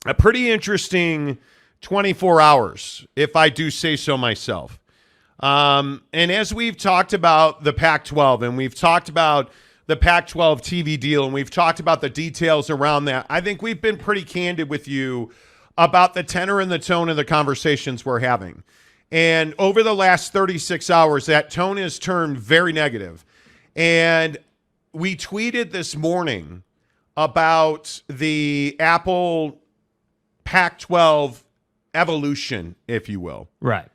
a pretty interesting 24 hours, if I do say so myself. And as we've talked about the Pac-12 and we've talked about the Pac-12 TV deal and we've talked about the details around that, I think we've been pretty candid with you about the tenor and the tone of the conversations we're having. And over the last 36 hours, that tone has turned very negative. And we tweeted this morning about the Apple Pac-12 evolution, if you will. Right.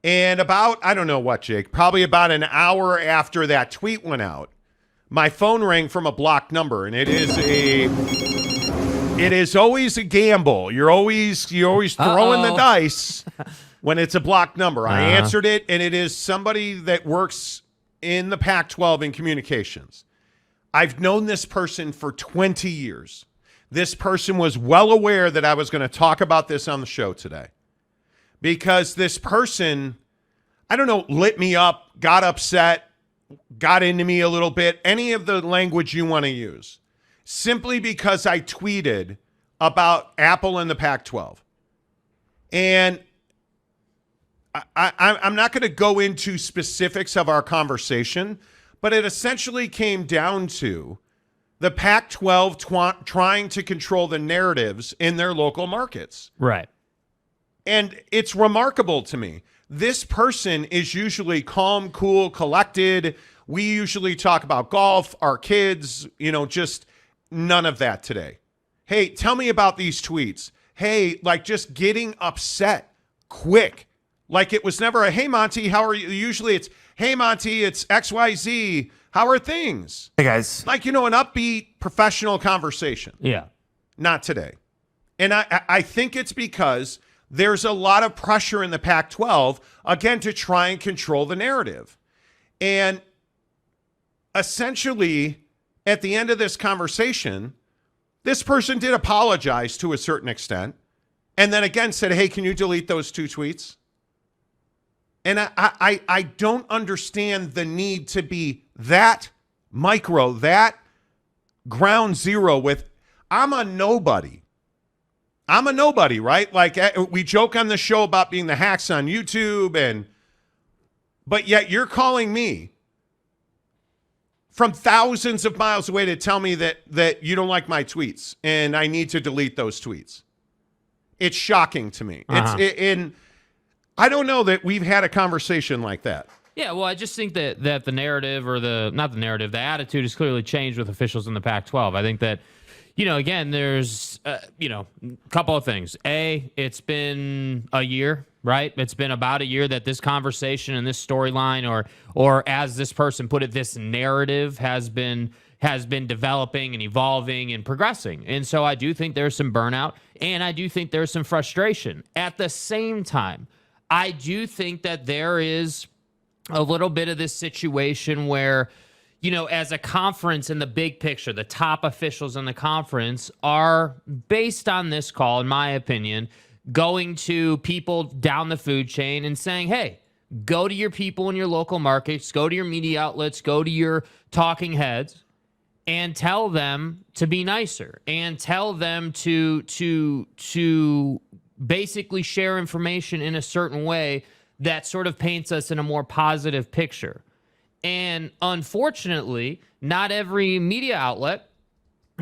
And about, I don't know what, Jake, probably about an hour after that tweet went out, my phone rang from a blocked number, and it is always a gamble. You're always throwing the dice when it's a blocked number. I answered it, and it is somebody that works in the Pac-12 in communications. I've known this person for 20 years. This person was well aware that I was going to talk about this on the show today because this person, I don't know, lit me up, got upset, got into me a little bit, any of the language you want to use, simply because I tweeted about Apple and the Pac-12. And I'm not going to go into specifics of our conversation, but it essentially came down to the Pac-12 trying to control the narratives in their local markets. Right. And it's remarkable to me. This person is usually calm, cool, collected. We usually talk about golf, our kids, just none of that today. Hey, tell me about these tweets. Hey, like just getting upset quick. Like it was never a, hey, Monty, how are you? Usually it's, hey, Monty, it's XYZ. How are things? Hey, guys. Like, an upbeat professional conversation. Yeah. Not today. And I think it's because there's a lot of pressure in the Pac-12, again, to try and control the narrative. And essentially, at the end of this conversation, this person did apologize to a certain extent. And then again said, hey, can you delete those 2 tweets? And I don't understand the need to be that micro, that ground zero with, I'm a nobody. I'm a nobody, right? Like we joke on the show about being the hacks on YouTube, but yet you're calling me from thousands of miles away to tell me that you don't like my tweets and I need to delete those tweets. It's shocking to me. I don't know that we've had a conversation like that. Yeah, well, I just think that the narrative or the attitude has clearly changed with officials in the Pac-12. I think that, again, there's, a couple of things. A, it's been a year, right? It's been about a year that this conversation and this storyline or as this person put it, this narrative has been developing and evolving and progressing. And so I do think there's some burnout and I do think there's some frustration. At the same time, I do think that there is a little bit of this situation where, as a conference in the big picture, the top officials in the conference are, based on this call, in my opinion, going to people down the food chain and saying, hey, go to your people in your local markets, go to your media outlets, go to your talking heads, and tell them to be nicer and tell them to basically share information in a certain way that sort of paints us in a more positive picture. And unfortunately, not every media outlet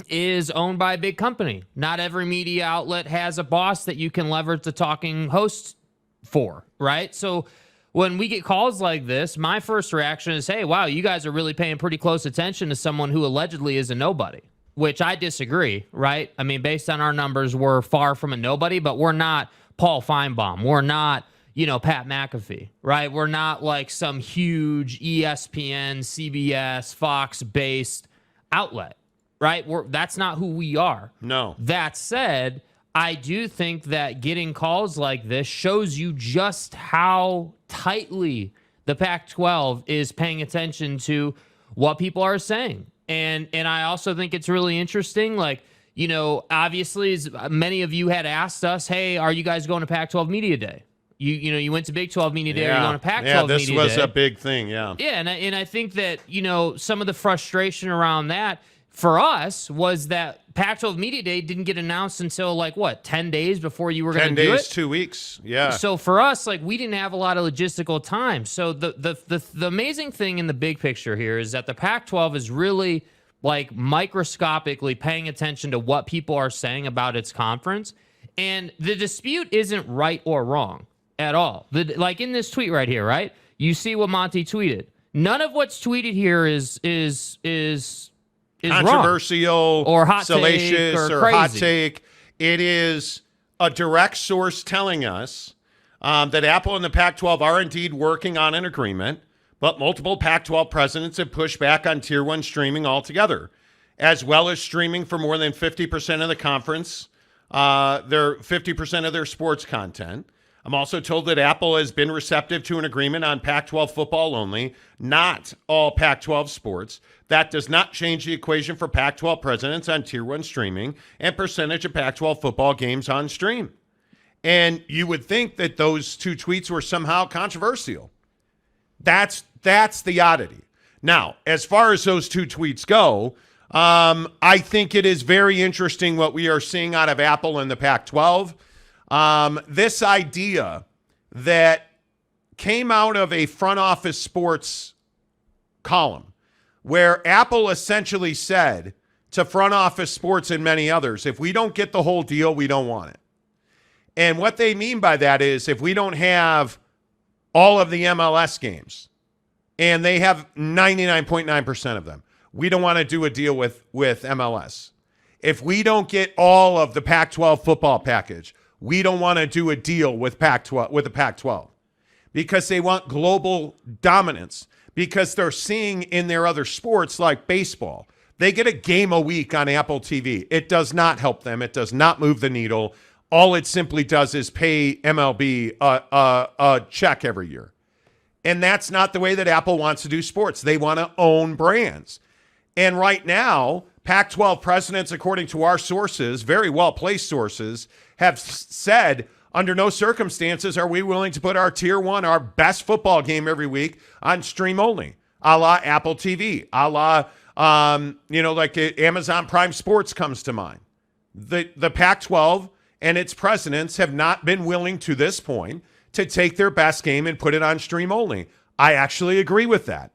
is owned by a big company. Not every media outlet has a boss that you can leverage the talking host for, right? So when we get calls like this, my first reaction is, hey, wow, you guys are really paying pretty close attention to someone who allegedly is a nobody, which I disagree, right? I mean, based on our numbers, we're far from a nobody, but we're not Paul Feinbaum. We're not, Pat McAfee, right? We're not like some huge ESPN, CBS, Fox-based outlet, right? That's not who we are. No. That said, I do think that getting calls like this shows you just how tightly the Pac-12 is paying attention to what people are saying. And I also think it's really interesting, obviously, as many of you had asked us, hey, are you guys going to Pac-12 Media Day? You went to Big 12 Media Day, or you're going to Pac-12 Media Day. Yeah, this was a big thing, yeah. Yeah, and I think that, some of the frustration around that for us was that Pac-12 Media Day didn't get announced until 10 days before you were going to 10 do it? days, 2 weeks. Yeah. So for us, we didn't have a lot of logistical time. So the amazing thing in the big picture here is that the Pac-12 is really microscopically paying attention to what people are saying about its conference. And the dispute isn't right or wrong at all. In this tweet right here, right? You see what Monty tweeted. None of what's tweeted here is controversial wrong, or hot salacious take, or hot crazy. take. It is a direct source telling us that Apple and the Pac-12 are indeed working on an agreement, but multiple Pac-12 presidents have pushed back on Tier 1 streaming altogether, as well as streaming for more than 50% of the conference, their 50% of their sports content. I'm also told that Apple has been receptive to an agreement on Pac-12 football only, not all Pac-12 sports. That does not change the equation for Pac-12 presidents on Tier 1 streaming and percentage of Pac-12 football games on stream. And you would think that those two tweets were somehow controversial. That's the oddity. Now, as far as those two tweets go, I think it is very interesting what we are seeing out of Apple and the Pac-12. This idea that came out of a front office sports column where Apple essentially said to front office sports and many others, if we don't get the whole deal, we don't want it. And what they mean by that is if we don't have all of the MLS games, and they have 99.9% of them, we don't want to do a deal with MLS. If we don't get all of the Pac-12 football package, we don't want to do a deal with the Pac-12 because they want global dominance, because they're seeing in their other sports like baseball, they get a game a week on Apple TV. It does not help them. It does not move the needle. All it simply does is pay MLB a check every year. And that's not the way that Apple wants to do sports. They want to own brands. And right now, Pac-12 presidents, according to our sources, very well-placed sources, have said, under no circumstances are we willing to put our Tier 1, our best football game every week, on stream only, a la Apple TV, a la, Amazon Prime Sports comes to mind. The Pac-12 and its presidents have not been willing to this point to take their best game and put it on stream only. I actually agree with that.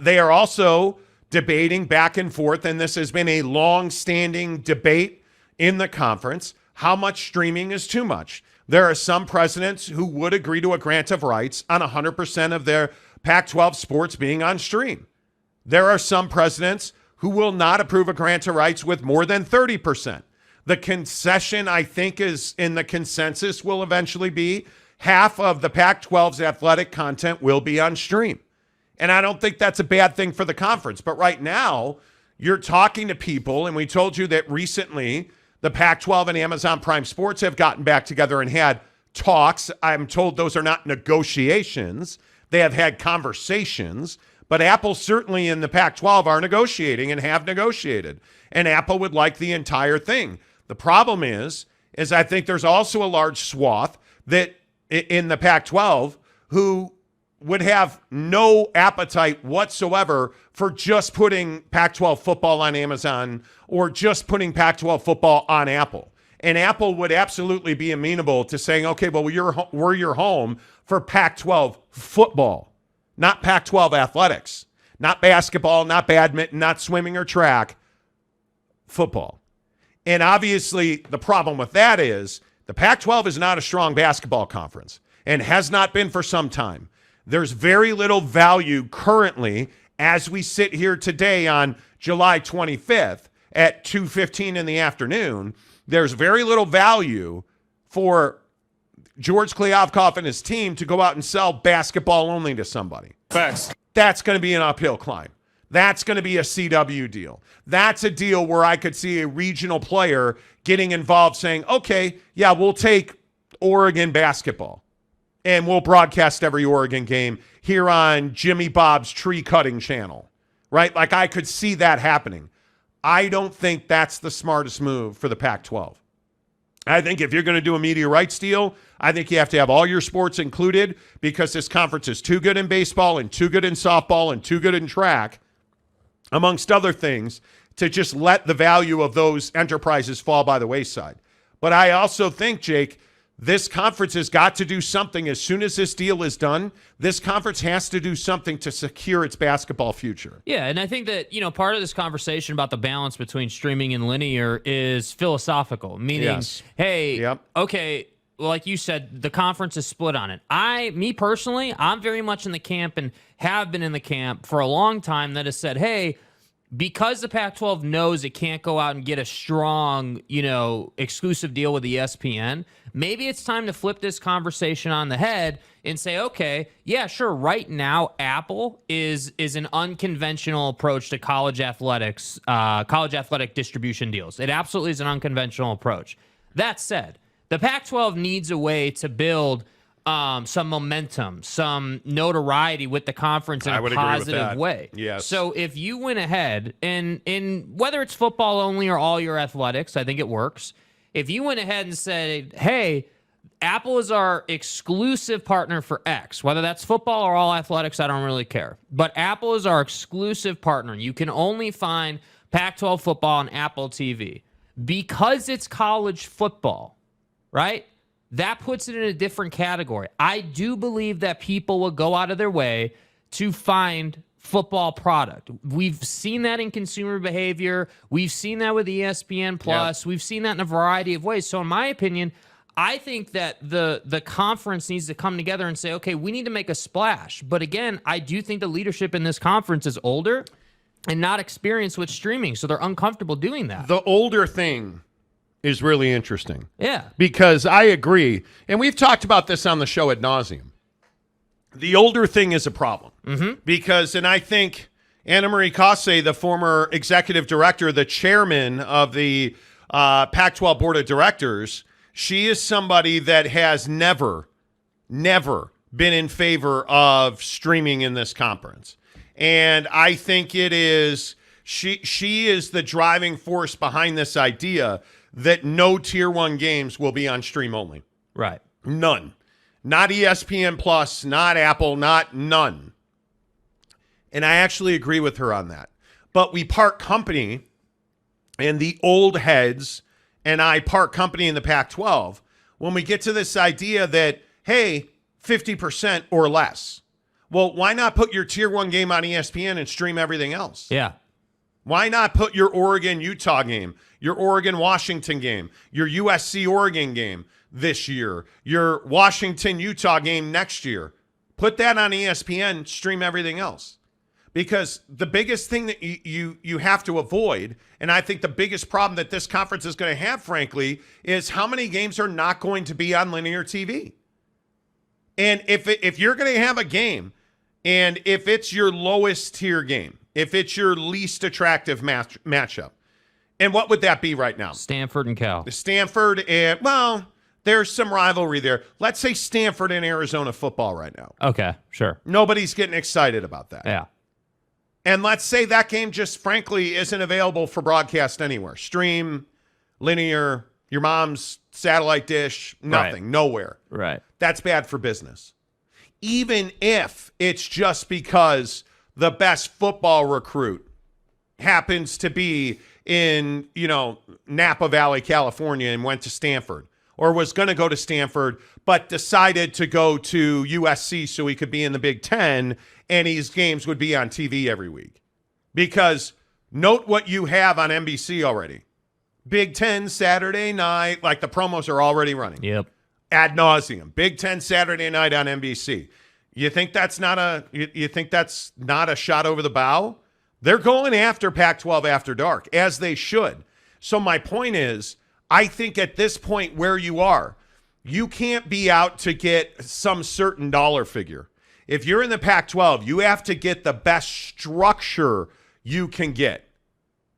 They are also debating back and forth, and this has been a long-standing debate in the conference, how much streaming is too much. There are some presidents who would agree to a grant of rights on 100% of their Pac-12 sports being on stream. There are some presidents who will not approve a grant of rights with more than 30%. The concession, I think, is in the consensus will eventually be half of the Pac-12's athletic content will be on stream. And I don't think that's a bad thing for the conference. But right now, you're talking to people, and we told you that recently the Pac-12 and Amazon Prime Sports have gotten back together and had talks. I'm told those are not negotiations. They have had conversations. But Apple certainly in the Pac-12 are negotiating and have negotiated. And Apple would like the entire thing. The problem is I think there's also a large swath that in the Pac-12 who would have no appetite whatsoever for just putting Pac-12 football on Amazon or just putting Pac-12 football on Apple. And Apple would absolutely be amenable to saying, okay, well, we're your home for Pac-12 football, not Pac-12 athletics, not basketball, not badminton, not swimming or track, football. And obviously the problem with that is the Pac-12 is not a strong basketball conference and has not been for some time. There's very little value currently as we sit here today on July 25th at 2:15 in the afternoon. There's very little value for George Kliavkoff and his team to go out and sell basketball only to somebody. Facts. That's going to be an uphill climb. That's going to be a CW deal. That's a deal where I could see a regional player getting involved saying, okay, yeah, we'll take Oregon basketball and we'll broadcast every Oregon game here on Jimmy Bob's tree cutting channel, right? Like I could see that happening. I don't think that's the smartest move for the Pac-12. I think if you're going to do a media rights deal, I think you have to have all your sports included because this conference is too good in baseball and too good in softball and too good in track, amongst other things, to just let the value of those enterprises fall by the wayside. But I also think, Jake, this conference has got to do something. As soon as this deal is done, this conference has to do something to secure its basketball future. Yeah, and I think that, part of this conversation about the balance between streaming and linear is philosophical, meaning, hey, okay, well, like you said, the conference is split on it. Me personally, I'm very much in the camp and have been in the camp for a long time that has said, hey, because the Pac-12 knows it can't go out and get a strong, exclusive deal with ESPN, maybe it's time to flip this conversation on the head and say, okay, yeah, sure, right now Apple is an unconventional approach to college athletics, college athletic distribution deals. It absolutely is an unconventional approach. That said, the Pac-12 needs a way to build some momentum, some notoriety with the conference in a positive way. Yes. So if you went ahead and whether it's football only or all your athletics, I think it works. If you went ahead and said, hey, Apple is our exclusive partner for X, whether that's football or all athletics, I don't really care. But Apple is our exclusive partner. You can only find Pac-12 football on Apple TV because it's college football, right? That puts it in a different category. I do believe that people will go out of their way to find football product. We've seen that in consumer behavior. We've seen that with ESPN Plus. Yep. We've seen that in a variety of ways. So in my opinion, I think that the conference needs to come together and say, okay, we need to make a splash. But again, I do think the leadership in this conference is older and not experienced with streaming, so they're uncomfortable doing that. The older thing is really interesting. Yeah. Because I agree, and we've talked about this on the show ad nauseum. The older thing is a problem. Mm-hmm. Because, and I think Anna Marie Cosse, the former executive director, the chairman of the Pac-12 Board of Directors, she is somebody that has never been in favor of streaming in this conference. And I think it is, she is the driving force behind this idea that no Tier 1 games will be on stream only. Right. None. Not ESPN Plus, not Apple, none. And I actually agree with her on that. But we part company, and the old heads and I part company in the Pac-12 when we get to this idea that, hey, 50% or less. Well, why not put your Tier 1 game on ESPN and stream everything else? Yeah. Why not put your Oregon-Utah game, your Oregon-Washington game, your USC-Oregon game this year, your Washington-Utah game next year? Put that on ESPN, stream everything else. Because the biggest thing that you have to avoid, and I think the biggest problem that this conference is going to have, frankly, is how many games are not going to be on linear TV. And if you're going to have a game, and if it's your lowest tier game, if it's your least attractive matchup, and what would that be right now? Stanford and Cal. Stanford and, well, there's some rivalry there. Let's say Stanford and Arizona football right now. Okay, sure. Nobody's getting excited about that. Yeah. And let's say that game just frankly isn't available for broadcast anywhere. Stream, linear, your mom's satellite dish, nothing, nowhere. Right. That's bad for business. Even if it's just because the best football recruit happens to be in, Napa Valley, California, and went to Stanford, or was going to go to Stanford, but decided to go to USC so he could be in the Big Ten, and his games would be on TV every week. Because note what you have on NBC already. Big Ten Saturday night, like the promos are already running. Yep. Ad nauseum. Big Ten Saturday night on NBC. You think that's not a shot over the bow? They're going after Pac-12 After Dark, as they should. So my point is, I think at this point where you are, you can't be out to get some certain dollar figure. If you're in the Pac-12, you have to get the best structure you can get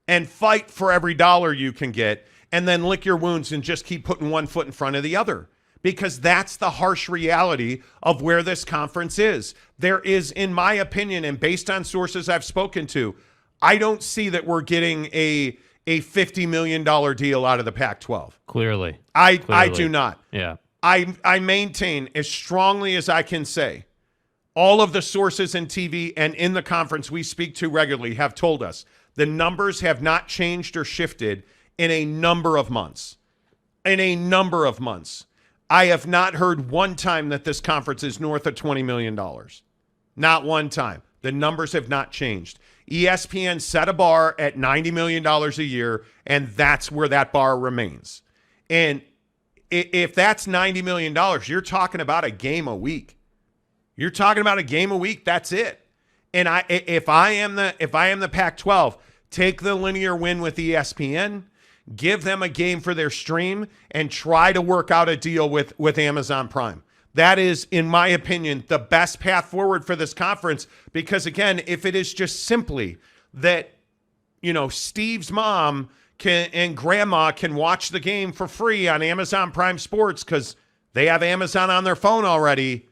and fight for every dollar you can get, and then lick your wounds and just keep putting one foot in front of the other. Because that's the harsh reality of where this conference is. There is, in my opinion, and based on sources I've spoken to, I don't see that we're getting a $50 million deal out of the Pac-12. Clearly. I do not. Yeah. I maintain as strongly as I can say, all of the sources in TV and in the conference we speak to regularly have told us The numbers have not changed or shifted in a number of months. I have not heard one time that this conference is north of $20 million. Not one time. The numbers have not changed. ESPN set a bar at $90 million a year, and that's where that bar remains. And if that's $90 million, you're talking about a game a week. That's it. And if I am the Pac-12, take the linear win with ESPN, give them a game for their stream, and try to work out a deal with Amazon Prime. That is, in my opinion, the best path forward for this conference, because, again, if it is just simply that, Steve's mom and grandma can watch the game for free on Amazon Prime Sports because they have Amazon on their phone already,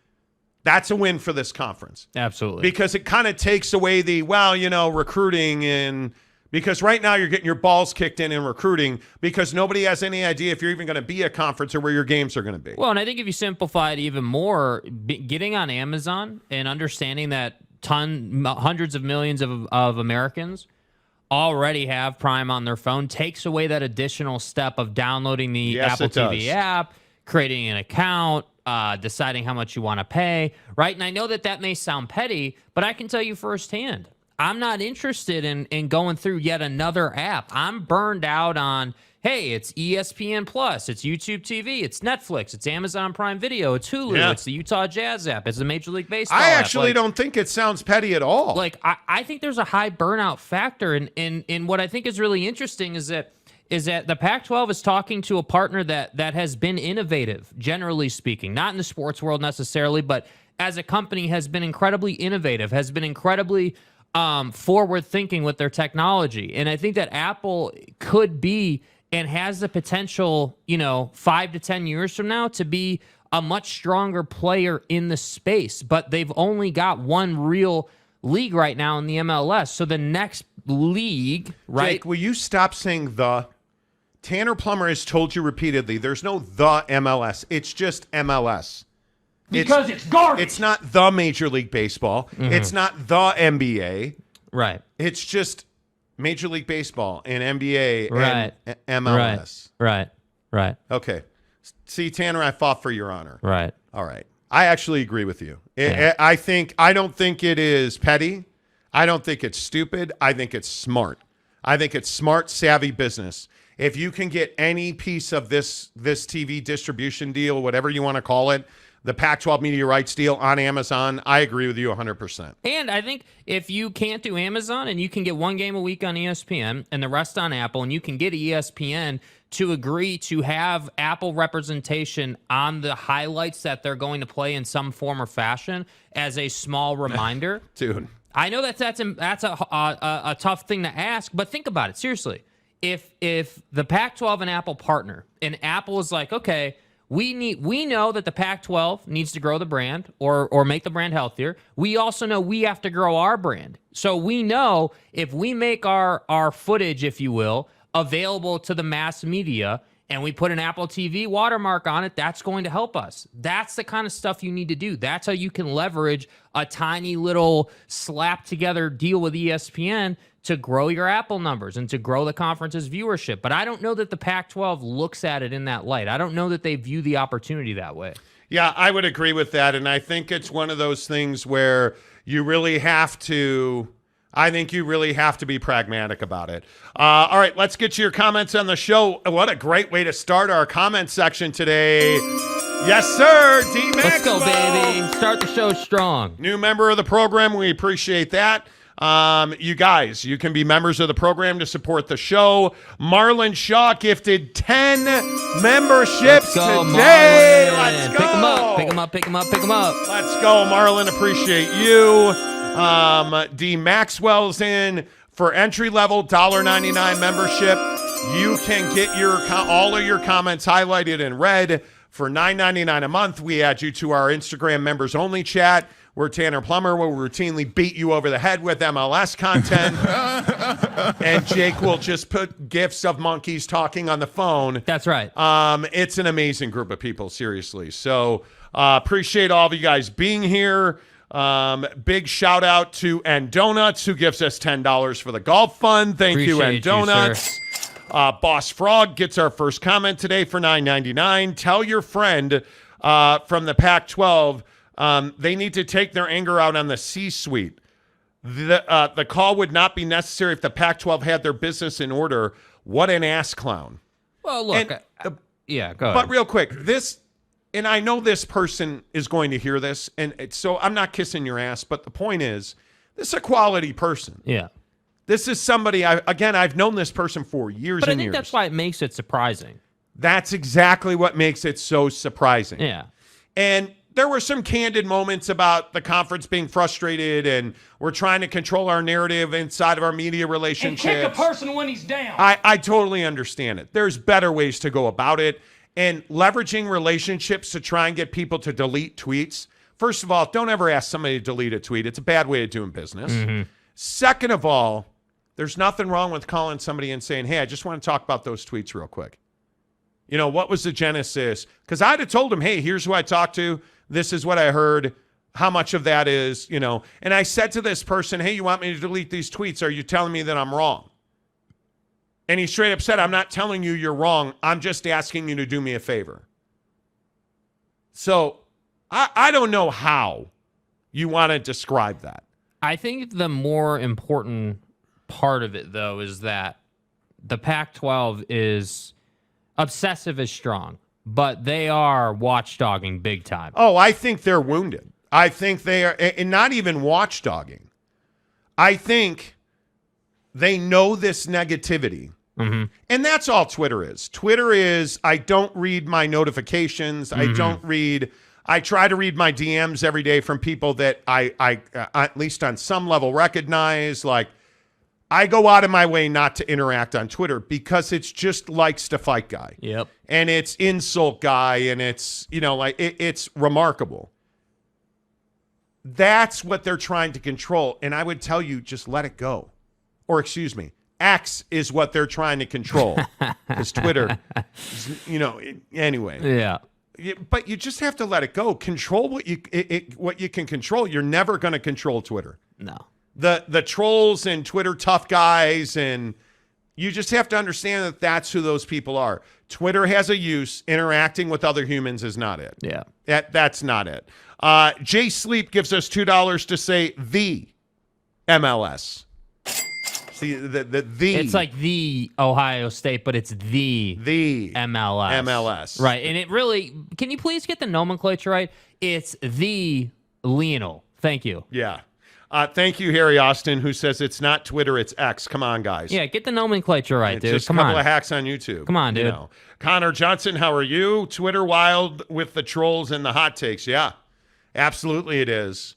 that's a win for this conference. Absolutely. Because it kind of takes away the, recruiting and – because right now you're getting your balls kicked in recruiting because nobody has any idea if you're even going to be a conference or where your games are going to be. Well, and I think if you simplify it even more, getting on Amazon and understanding that hundreds of millions of Americans already have Prime on their phone takes away that additional step of downloading the Apple TV app, creating an account, deciding how much you want to pay, right? And I know that may sound petty, but I can tell you firsthand, I'm not interested in going through yet another app. I'm burned out on, hey, it's ESPN Plus, it's YouTube TV, it's Netflix, it's Amazon Prime Video, it's Hulu, it's the Utah Jazz app, it's the Major League Baseball app. I actually don't think it sounds petty at all. I think there's a high burnout factor, and what I think is really interesting is that the Pac-12 is talking to a partner that has been innovative, generally speaking, not in the sports world necessarily, but as a company has been incredibly innovative, has been incredibly forward thinking with their technology. And I think that Apple could be and has the potential, 5 to 10 years from now to be a much stronger player in the space. But they've only got one real league right now in the MLS. So the next league, right? Jake, will you stop saying the? Tanner Plummer has told you repeatedly, there's no the MLS. It's just MLS. Because it's garbage. It's not the Major League Baseball. Mm-hmm. It's not the NBA. Right. It's just Major League Baseball and NBA and MLS. Right. Okay. See, Tanner, I fought for your honor. Right. All right. I actually agree with you. Yeah. I don't think it is petty. I don't think it's stupid. I think it's smart. I think it's smart, savvy business. If you can get any piece of this TV distribution deal, whatever you want to call it, the Pac-12 media rights deal on Amazon, I agree with you 100%. And I think if you can't do Amazon and you can get one game a week on ESPN and the rest on Apple, and you can get ESPN to agree to have Apple representation on the highlights that they're going to play in some form or fashion as a small reminder. Dude. I know that's a tough thing to ask, but think about it. Seriously. If the Pac-12 and Apple partner, and Apple is like, okay, we know that the Pac-12 needs to grow the brand or make the brand healthier. We also know we have to grow our brand. So we know if we make our footage, if you will, available to the mass media and we put an Apple TV watermark on it, that's going to help us. That's the kind of stuff you need to do. That's how you can leverage a tiny little slap together deal with ESPN to grow your Apple numbers and to grow the conference's viewership. But I don't know that the Pac-12 looks at it in that light. I don't know that they view the opportunity that way. Yeah, I would agree with that. And I think it's one of those things where you really have to, be pragmatic about it. All right, let's get to your comments on the show. What a great way to start our comment section today. Yes, sir. D. Maxwell. Let's go, baby. Start the show strong. New member of the program. We appreciate that. You guys, you can be members of the program to support the show. Marlon Shaw gifted 10 memberships today. Marlon. Let's go. Pick them up. Let's go, Marlon. Appreciate you. D. Maxwell's in for entry level $1.99 membership. You can get all of your comments highlighted in red for $9.99 a month. We add you to our Instagram members only chat, where Tanner Plummer will routinely beat you over the head with MLS content. And Jake will just put gifs of monkeys talking on the phone. That's right. It's an amazing group of people, seriously. So appreciate all of you guys being here. Big shout out to N Donuts, who gives us $10 for the golf fund. Thank you, N Appreciate you, Donuts. Boss Frog gets our first comment today for $9.99. Tell your friend from the Pac-12 they need to take their anger out on the C-suite. The call would not be necessary if the Pac-12 had their business in order. What an ass clown. Well, look, yeah, go ahead. But real quick, and I know this person is going to hear this, so I'm not kissing your ass, but the point is, this is a quality person. Yeah. This is somebody, I've known this person for years But I and think years. that's why it makes it surprising. That's exactly what makes it so surprising. Yeah. And there were some candid moments about the conference being frustrated, and we're trying to control our narrative inside of our media And relationships. kick a person when he's down. I totally understand it. There's better ways to go about it. And leveraging relationships to try and get people to delete tweets. First of all, don't ever ask somebody to delete a tweet. It's a bad way of doing business. Mm-hmm. Second of all, there's nothing wrong with calling somebody and saying, hey, I just want to talk about those tweets real quick. You know, what was the genesis? Because I'd have told him, hey, here's who I talked to. This is what I heard. How much of that is, you know. And I said to this person, hey, you want me to delete these tweets? Are you telling me that I'm wrong? And he straight up said, I'm not telling you you're wrong. I'm just asking you to do me a favor. So I don't know how you want to describe that. I think the more important part of it, though, is that the Pac-12 is obsessive is strong, but they are watchdogging big time. Oh, I think they're wounded. I think they are, and not even watchdogging. I think they know this negativity. Mm-hmm. And that's all Twitter is. Twitter is, I don't read my notifications. Mm-hmm. I try to read my DMs every day from people that I at least on some level recognize. Like, I go out of my way not to interact on Twitter because it's just likes to fight guy. Yep. And it's insult guy, and it's, you know, like it's remarkable. That's what they're trying to control. And I would tell you, just let it go. Or excuse me, X is what they're trying to control. Because Twitter, you know, anyway. Yeah. But you just have to let it go. Control what you can control. You're never going to control Twitter. No. The trolls and Twitter tough guys, and you just have to understand that that's who those people are. Twitter has a use. Interacting with other humans is not it. Yeah. That's not it. Jay Sleep gives us $2 to say the MLS. See, the It's like the Ohio State, but it's the MLS. MLS. Right. And it really, can you please get the nomenclature right? It's the Lionel. Thank you. Yeah. Thank you, Harry Austin, who says it's not Twitter, it's X. Come on, guys. Yeah, get the nomenclature right, dude. Just Come a couple on. of hacks on YouTube. Come on, dude. You know. Connor Johnson, how are you? Twitter wild with the trolls and the hot takes. Yeah, absolutely it is.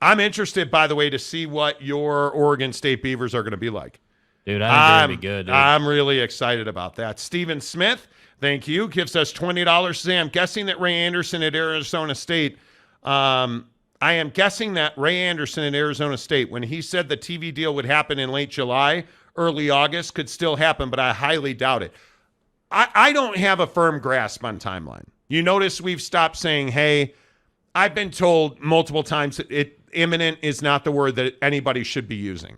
I'm interested, by the way, to see what your Oregon State Beavers are going to be like. Dude, I think they're going to be good, dude. I'm really excited about that. Steven Smith, thank you, gives us $20. Say, I'm guessing that Ray Anderson at Arizona State, I am guessing that Ray Anderson at Arizona State, when he said the TV deal would happen in late July, early August, could still happen, but I highly doubt it. I don't have a firm grasp on timeline. You notice we've stopped saying, hey, I've been told multiple times that imminent is not the word that anybody should be using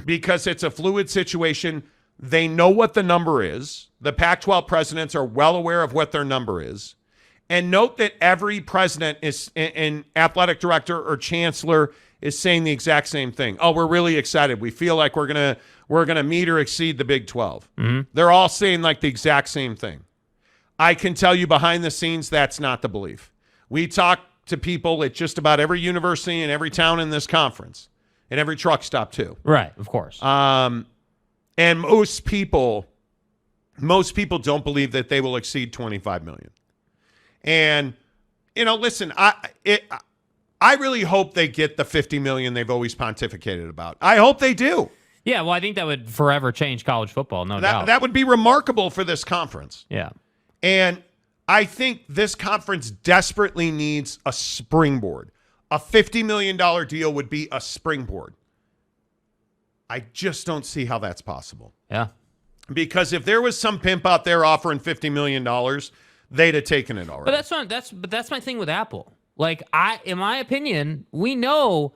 because it's a fluid situation. They know what the number is. The Pac-12 presidents are well aware of what their number is. And note that every president is and athletic director or chancellor is saying the exact same thing. Oh, we're really excited. We feel like we're gonna meet or exceed the Big 12. Mm-hmm. They're all saying like the exact same thing. I can tell you behind the scenes that's not the belief. We talk to people at just about every university and every town in this conference, and every truck stop too. Right, of course. And most people don't believe that they will exceed 25 million. And, you know, listen, I really hope they get the 50 million they've always pontificated about. I hope they do. Yeah, well, I think that would forever change college football, no doubt. That would be remarkable for this conference. Yeah. And I think this conference desperately needs a springboard. A $50 million deal would be a springboard. I just don't see how that's possible. Yeah. Because if there was some pimp out there offering $50 million, they'd have taken it already. But that's my thing with Apple. Like, in my opinion, we know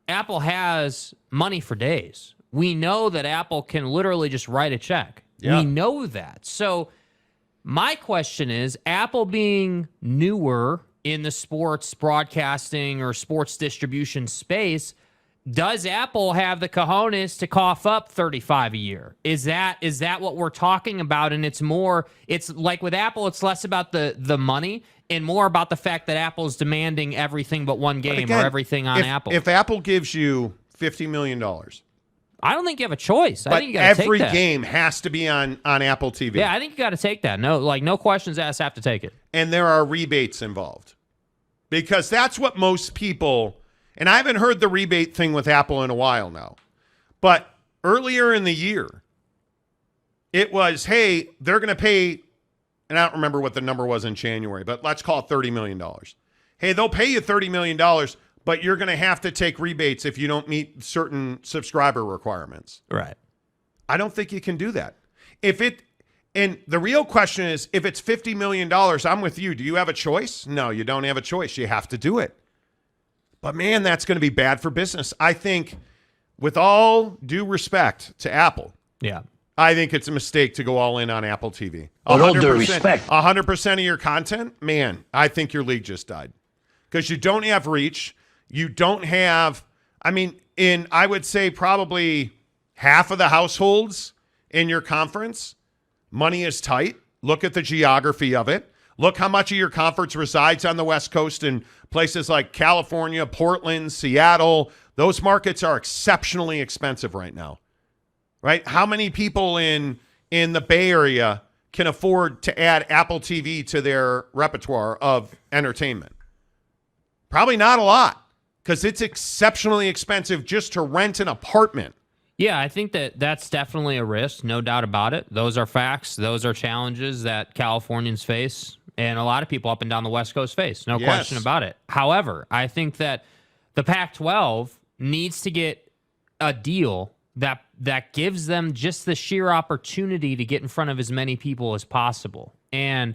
Apple has money for days. We know that Apple can literally just write a check. Yeah. We know that. So my question is, Apple being newer in the sports broadcasting or sports distribution space, does Apple have the cojones to cough up 35 a year? Is that what we're talking about? And it's like with Apple, it's less about the money and more about the fact that Apple's demanding everything but one game again, or everything on Apple. If Apple gives you $50 million, I don't think you have a choice. I but think you got to take every that. game has to be on Apple TV. Yeah, I think you got to take that. No questions asked, have to take it. And there are rebates involved. Because that's what most people, and I haven't heard the rebate thing with Apple in a while now, but earlier in the year, it was, hey, they're going to pay, and I don't remember what the number was in January, but let's call it $30 million. Hey, they'll pay you $30 million, but you're going to have to take rebates if you don't meet certain subscriber requirements. Right. I don't think you can do that. And the real question is, if it's $50 million, I'm with you. Do you have a choice? No, you don't have a choice. You have to do it. But, man, that's going to be bad for business. I think, with all due respect to Apple, Yeah. I think it's a mistake to go all in on Apple TV. With all due respect. 100% of your content, man, I think your league just died. Because you don't have reach. You don't have, I would say probably half of the households in your conference, money is tight. Look at the geography of it. Look how much of your conference resides on the West Coast in places like California, Portland, Seattle. Those markets are exceptionally expensive right now, right? How many people in the Bay Area can afford to add Apple TV to their repertoire of entertainment? Probably not a lot, because it's exceptionally expensive just to rent an apartment. Yeah, I think that's definitely a risk, no doubt about it. Those are facts. Those are challenges that Californians face and a lot of people up and down the West Coast face. No question about it. However, I think that the Pac-12 needs to get a deal that gives them just the sheer opportunity to get in front of as many people as possible. And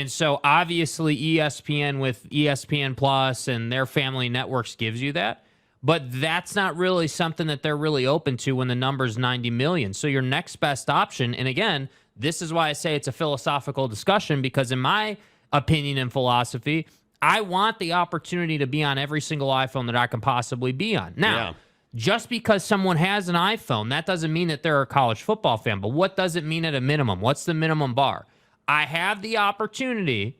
so obviously ESPN with ESPN Plus and their family networks gives you that. But that's not really something that they're really open to when the number's 90 million. So your next best option, and again, this is why I say it's a philosophical discussion, because in my opinion and philosophy, I want the opportunity to be on every single iPhone that I can possibly be on. Now, just because someone has an iPhone, that doesn't mean that they're a college football fan. But what does it mean at a minimum? What's the minimum bar? I have the opportunity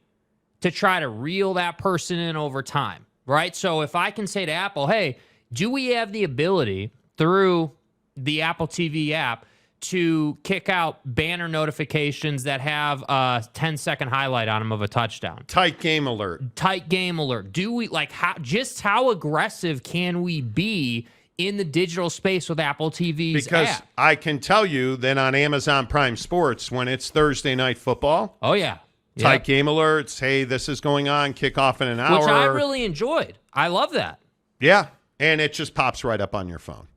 to try to reel that person in over time, right? So if I can say to Apple, hey, do we have the ability through the Apple TV app to kick out banner notifications that have a 10-second highlight on them of a touchdown? Tight game alert. Tight game alert. Do we, how aggressive can we be in the digital space with Apple TV's because app? I can tell you that on Amazon Prime Sports, when it's Thursday night football, oh yeah, tight game alerts. Hey, this is going on. Kickoff in an hour. Which I really enjoyed. I love that. Yeah, and it just pops right up on your phone.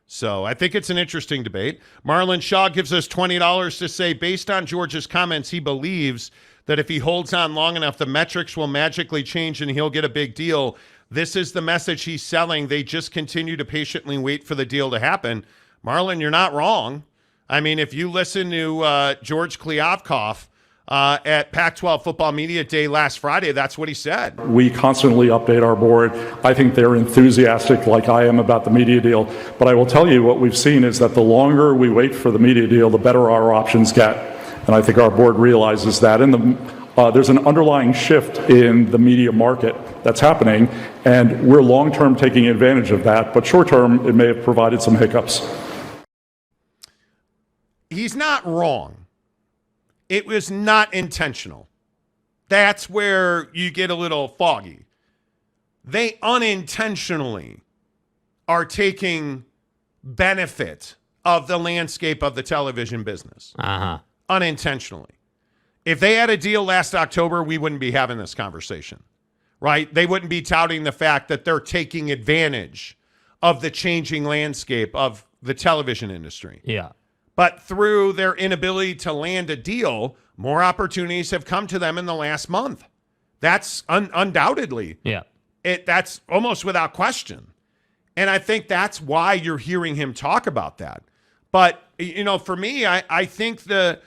So I think it's an interesting debate. Marlon Shaw gives us $20 to say, based on George's comments, he believes that if he holds on long enough, the metrics will magically change and he'll get a big deal. This is the message he's selling. They just continue to patiently wait for the deal to happen. Marlon, you're not wrong. I mean, if you listen to George Kliavkoff at Pac-12 Football Media Day last Friday, that's what he said. We constantly update our board. I think they're enthusiastic like I am about the media deal. But I will tell you what we've seen is that the longer we wait for the media deal, the better our options get. And I think our board realizes that. And there's an underlying shift in the media market that's happening, and we're long-term taking advantage of that. But short-term, it may have provided some hiccups. He's not wrong. It was not intentional. That's where you get a little foggy. They unintentionally are taking benefit of the landscape of the television business. Unintentionally. If they had a deal last October, we wouldn't be having this conversation, right? They wouldn't be touting the fact that they're taking advantage of the changing landscape of the television industry. Yeah. But through their inability to land a deal, more opportunities have come to them in the last month That's undoubtedly. Yeah. That's almost without question. And I think that's why you're hearing him talk about that. But, for me, I think the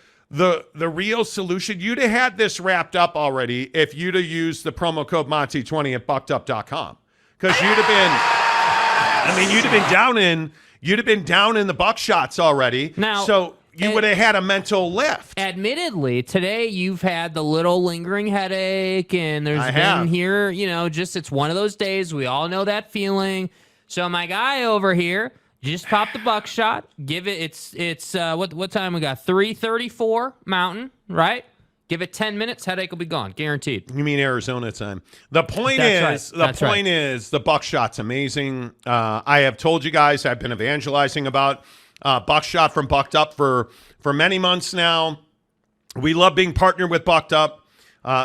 real solution, you'd have had this wrapped up already if you'd have used the promo code Monty20 at buckedup.com. Because you'd have been down in the buckshots already. Now, so you would have had a mental lift. Admittedly, today you've had the little lingering headache, and there's been here, just it's one of those days. We all know that feeling. So my guy over here just popped the buckshot. Give it. It's what time we got? 3:34 Mountain, right? Give it 10 minutes, headache will be gone, guaranteed. You mean Arizona time? The point is, the buckshot's amazing. I have told you guys, I've been evangelizing about buckshot from Bucked Up for many months now. We love being partnered with Bucked Up.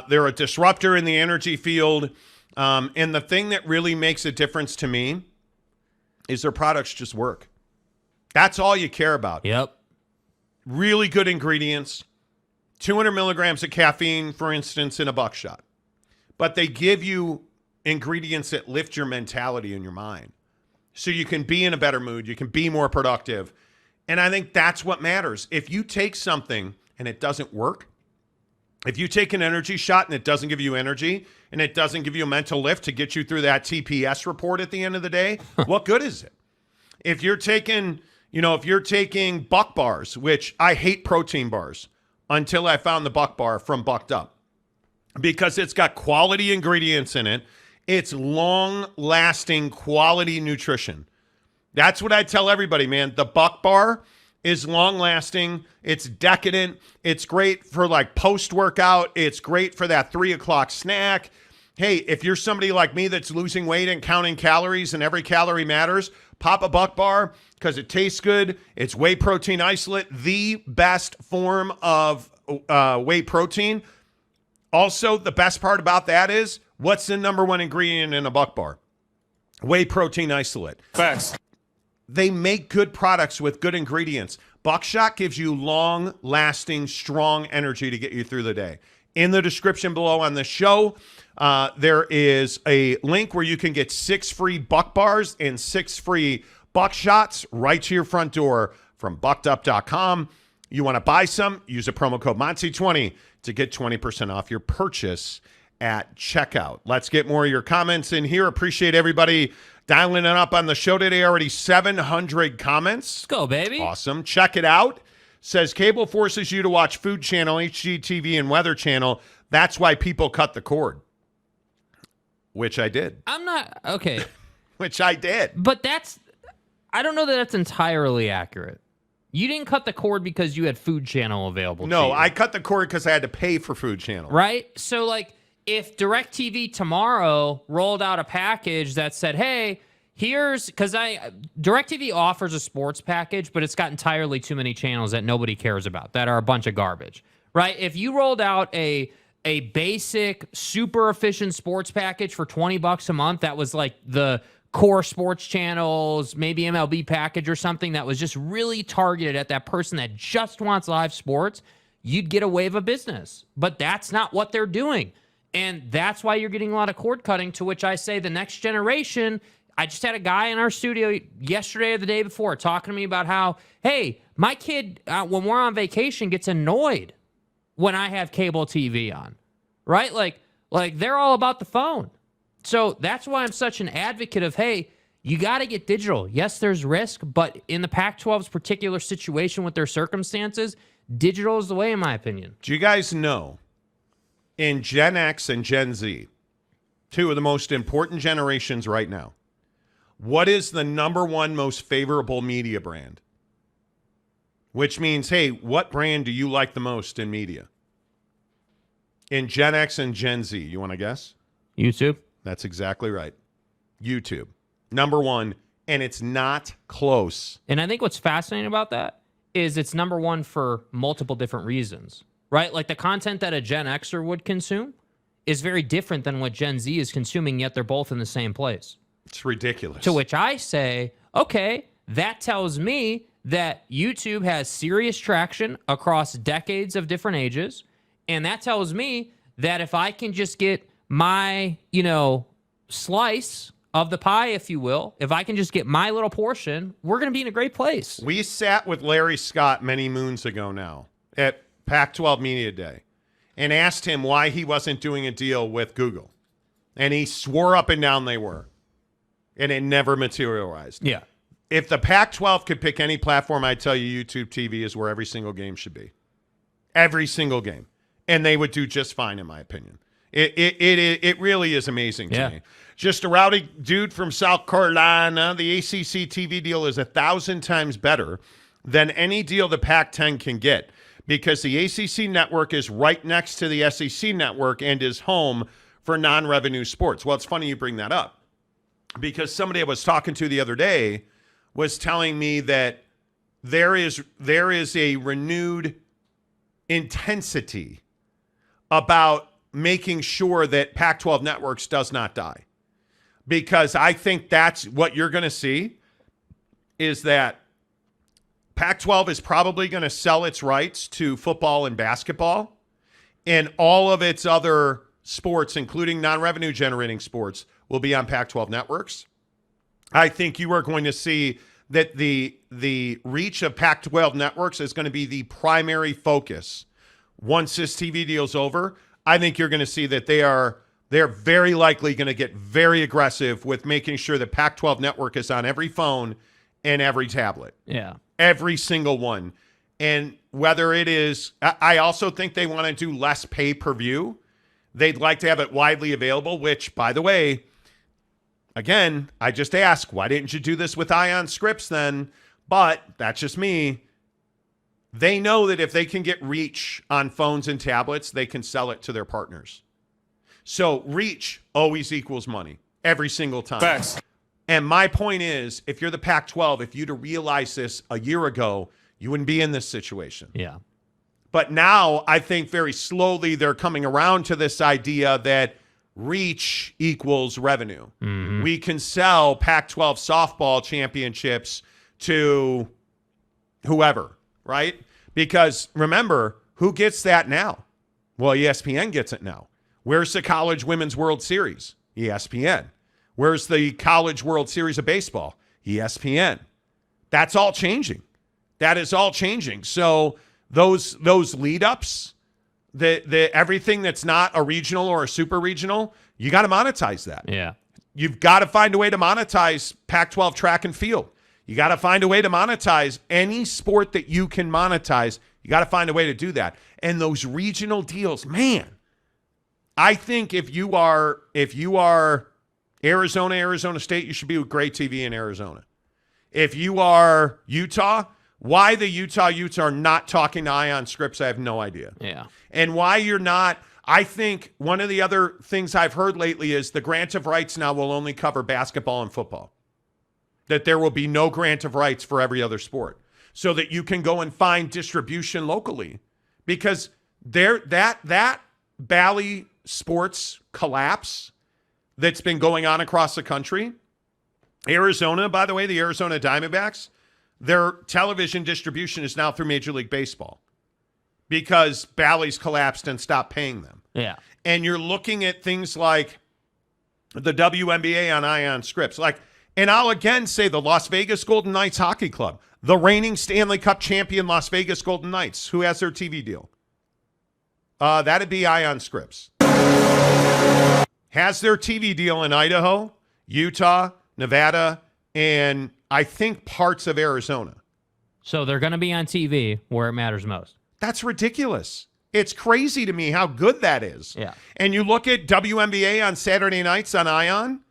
They're a disruptor in the energy field, and the thing that really makes a difference to me is their products just work. That's all you care about. Yep. Really good ingredients. 200 milligrams of caffeine, for instance, in a buckshot. But they give you ingredients that lift your mentality and your mind. So you can be in a better mood. You can be more productive. And I think that's what matters. If you take something and it doesn't work, if you take an energy shot and it doesn't give you energy and it doesn't give you a mental lift to get you through that TPS report at the end of the day, what good is it? If you're taking, Buck bars, which I hate protein bars, until I found the Buck Bar from Bucked Up, because it's got quality ingredients in it. It's long-lasting quality nutrition. That's what I tell everybody, man. The Buck Bar is long-lasting. It's decadent. It's great for like post-workout. It's great for that 3 o'clock snack. Hey, if you're somebody like me that's losing weight and counting calories and every calorie matters, pop a Buck Bar because it tastes good. It's whey protein isolate, the best form of whey protein. Also, the best part about that is, what's the number one ingredient in a Buck Bar? Whey protein isolate. Facts. They make good products with good ingredients. Buckshot gives you long-lasting, strong energy to get you through the day. In the description below on the show, there is a link where you can get 6 free Buck Bars and 6 free Buckshots right to your front door from buckedup.com. You want to buy some? Use a promo code Monty20 to get 20% off your purchase at checkout. Let's get more of your comments in here. Appreciate everybody dialing it up on the show today. Already 700 comments. Let's go, baby. Awesome. Check it out. Says cable forces you to watch Food Channel, HGTV, and Weather Channel. That's why people cut the cord. Which I did. I'm not, okay. Which I did. But I don't know that that's entirely accurate. You didn't cut the cord because you had Food Channel available to you. No, I cut the cord because I had to pay for Food Channel. Right? So, like, if DirecTV tomorrow rolled out a package that said, hey, because DirecTV offers a sports package, but it's got entirely too many channels that nobody cares about, that are a bunch of garbage, right? If you rolled out a basic, super efficient sports package for $20 a month, that was like the core sports channels, maybe MLB package or something that was just really targeted at that person that just wants live sports, you'd get a wave of business. But that's not what they're doing. And that's why you're getting a lot of cord cutting, to which I say the next generation. I just had a guy in our studio yesterday or the day before talking to me about how, hey, my kid, when we're on vacation, gets annoyed when I have cable TV on, right? Like they're all about the phone. So that's why I'm such an advocate of, hey, you got to get digital. Yes, there's risk, but in the Pac-12's particular situation with their circumstances, digital is the way, in my opinion. Do you guys know, in Gen X and Gen Z, 2 of the most important generations right now, what is the number one most favorable media brand? Which means, hey, what brand do you like the most in media? In Gen X and Gen Z, you want to guess? YouTube. That's exactly right. YouTube. Number one, and it's not close. And I think what's fascinating about that is it's number one for multiple different reasons, right? Like the content that a Gen Xer would consume is very different than what Gen Z is consuming, yet they're both in the same place. It's ridiculous. To which I say, okay, that tells me that YouTube has serious traction across decades of different ages. And that tells me that if I can just get my, slice of the pie, if you will, if I can just get my little portion, we're going to be in a great place. We sat with Larry Scott many moons ago now at Pac-12 Media Day and asked him why he wasn't doing a deal with Google. And he swore up and down they were. And it never materialized. Yeah. If the Pac-12 could pick any platform, I'd tell you YouTube TV is where every single game should be. Every single game. And they would do just fine, in my opinion. It really is amazing to me. Just a rowdy dude from South Carolina. The ACC TV deal is 1,000 times better than any deal the Pac-10 can get because the ACC network is right next to the SEC network and is home for non-revenue sports. Well, it's funny you bring that up because somebody I was talking to the other day was telling me that there is a renewed intensity about making sure that Pac-12 Networks does not die. Because I think that's what you're going to see is that Pac-12 is probably going to sell its rights to football and basketball and all of its other sports, including non-revenue generating sports, will be on Pac-12 Networks. I think you are going to see that the reach of Pac-12 Networks is going to be the primary focus. Once this TV deal's over, I think you're going to see that they're very likely going to get very aggressive with making sure that Pac-12 Network is on every phone and every tablet. Yeah. Every single one. And whether it is, I also think they want to do less pay-per-view. They'd like to have it widely available, which, by the way, again, I just ask, why didn't you do this with Ion Scripts then? But that's just me. They know that if they can get reach on phones and tablets, they can sell it to their partners. So reach always equals money every single time. Facts. And my point is, if you're the Pac-12, if you'd have realized this a year ago, you wouldn't be in this situation. Yeah. But now I think very slowly they're coming around to this idea that reach equals revenue. Mm-hmm. We can sell Pac-12 softball championships to whoever, right? Because remember, who gets that now? Well, ESPN gets it now. Where's the College Women's World Series? ESPN. Where's the College World Series of Baseball? ESPN. That's all changing. That is all changing. So those lead-ups, the everything that's not a regional or a super regional, you got to monetize that. Yeah. You've got to find a way to monetize Pac-12 track and field. You got to find a way to monetize any sport that you can monetize. You got to find a way to do that. And those regional deals, man, I think if you are Arizona State, you should be with Great TV in Arizona. If you are Utah, why the Utah Utes are not talking to Ion Scripts, I have no idea. Yeah. And why you're not, I think one of the other things I've heard lately is the grant of rights now will only cover basketball and football. That there will be no grant of rights for every other sport. So that you can go and find distribution locally. Because that Bally sports collapse that's been going on across the country. Arizona, by the way, the Arizona Diamondbacks, their television distribution is now through Major League Baseball because Bally's collapsed and stopped paying them. Yeah. And you're looking at things like the WNBA on Ion Scripts. And I'll again say the Las Vegas Golden Knights Hockey Club, the reigning Stanley Cup champion Las Vegas Golden Knights, who has their TV deal. That'd be Ion Scripts. Has their TV deal in Idaho, Utah, Nevada, and I think parts of Arizona. So they're going to be on TV where it matters most. That's ridiculous. It's crazy to me how good that is. Yeah. And you look at WNBA on Saturday nights on Ion,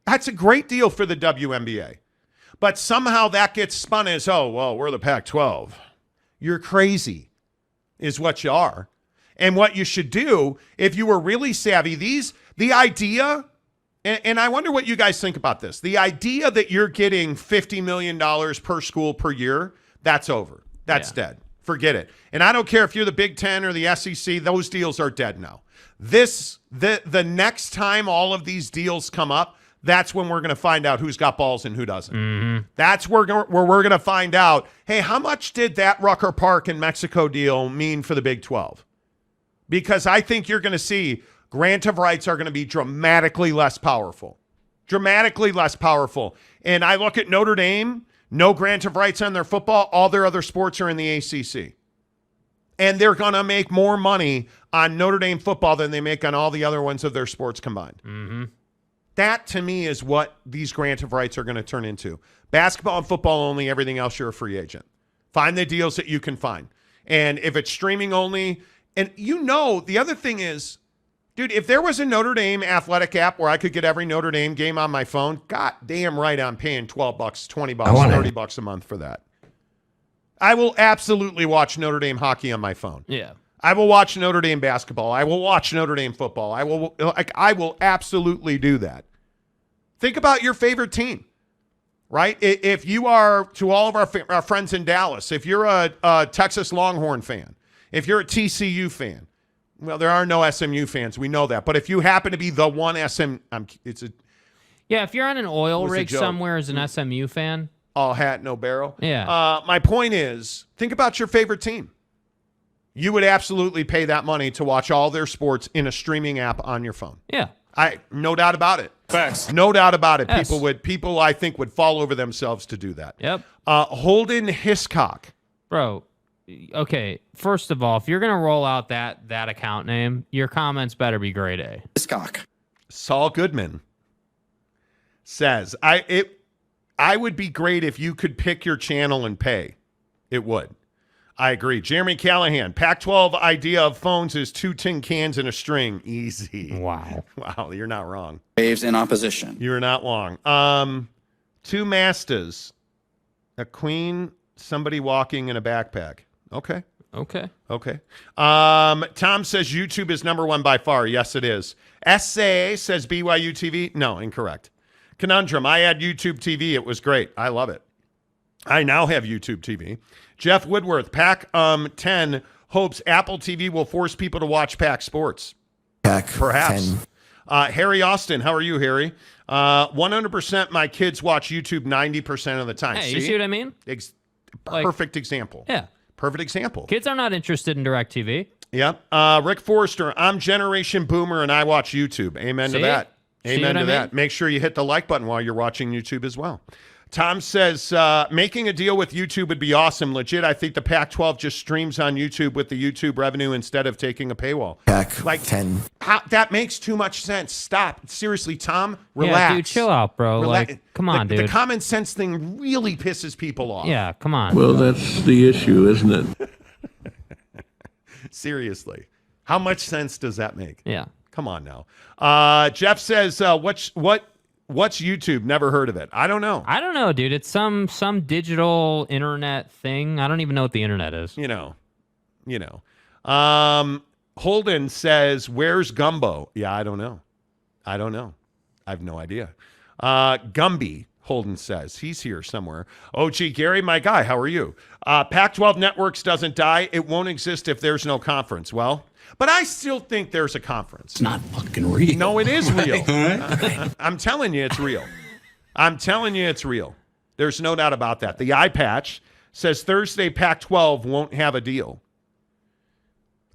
that's a great deal for the WNBA. But somehow that gets spun as, oh, well, we're the Pac-12. You're crazy is what you are. And what you should do, if you were really savvy, the idea, and I wonder what you guys think about this, the idea that you're getting $50 million per school per year, that's over. That's dead. Forget it. And I don't care if you're the Big Ten or the SEC, those deals are dead now. The next time all of these deals come up, that's when we're going to find out who's got balls and who doesn't. Mm-hmm. That's where we're going to find out, hey, how much did that Rucker Park in Mexico deal mean for the Big 12? Because I think you're going to see grant of rights are going to be dramatically less powerful. Dramatically less powerful. And I look at Notre Dame, no grant of rights on their football. All their other sports are in the ACC. And they're going to make more money on Notre Dame football than they make on all the other ones of their sports combined. Mm-hmm. That, to me, is what these grant of rights are going to turn into. Basketball and football only, everything else, you're a free agent. Find the deals that you can find. And if it's streaming only, and the other thing is, dude, if there was a Notre Dame athletic app where I could get every Notre Dame game on my phone, god damn right I'm paying $12, $20, $30 a month for that. I will absolutely watch Notre Dame hockey on my phone. Yeah. I will watch Notre Dame basketball. I will watch Notre Dame football. I will absolutely do that. Think about your favorite team, right? If you are, to all of our friends in Dallas, if you're a Texas Longhorn fan, if you're a TCU fan, well, there are no SMU fans. We know that. But if you happen to be the one if you're on an oil rig somewhere as an SMU fan. All hat, no barrel. Yeah. My point is, think about your favorite team. You would absolutely pay that money to watch all their sports in a streaming app on your phone. Yeah. No doubt about it. Facts. No doubt about it. Yes. People I think would fall over themselves to do that. Yep. Holden Hiscock. Bro, okay, first of all, if you're going to roll out that account name, your comments better be grade A. Hiscock. Saul Goodman says, I would be great if you could pick your channel and pay. It would. I agree. Jeremy Callahan, Pac-12 idea of phones is 2 tin cans and a string. Easy. Wow. Wow, you're not wrong. Waves in opposition. You're not wrong. 2 masters, a queen, somebody walking in a backpack. Okay. Tom says YouTube is number 1 by far. Yes, it is. SA says BYU TV. No, incorrect. Conundrum, I had YouTube TV. It was great. I love it. I now have YouTube TV. Jeff Woodworth, Pac-10 hopes Apple TV will force people to watch Pac Sports. Perhaps. Harry Austin, how are you, Harry? 100% my kids watch YouTube 90% of the time. Hey, you see what I mean? Perfect example. Yeah. Perfect example. Kids are not interested in DirecTV. Yep. Rick Forrester, I'm Generation Boomer and I watch YouTube. Amen to that. Amen to that. Make sure you hit the like button while you're watching YouTube as well. Tom says, making a deal with YouTube would be awesome. Legit, I think the Pac-12 just streams on YouTube with the YouTube revenue instead of taking a paywall. Pac-10. That makes too much sense. Stop. Seriously, Tom, relax. Yeah, dude, chill out, bro. Come on, dude. The common sense thing really pisses people off. Yeah, come on. Well, that's the issue, isn't it? Seriously. How much sense does that make? Yeah. Come on now. Jeff says, what's YouTube? Never heard of it. I don't know. I don't know, dude. It's some digital internet thing. I don't even know what the internet is. You know. Holden says, where's Gumbo? Yeah, I don't know. I have no idea. Gumby, Holden says. He's here somewhere. Oh, gee, Gary, my guy, how are you? Pac-12 Networks doesn't die. It won't exist if there's no conference. Well, but I still think there's a conference. It's not fucking real. No, it is real. I'm telling you it's real. There's no doubt about that. The eye patch says Thursday Pac-12 won't have a deal.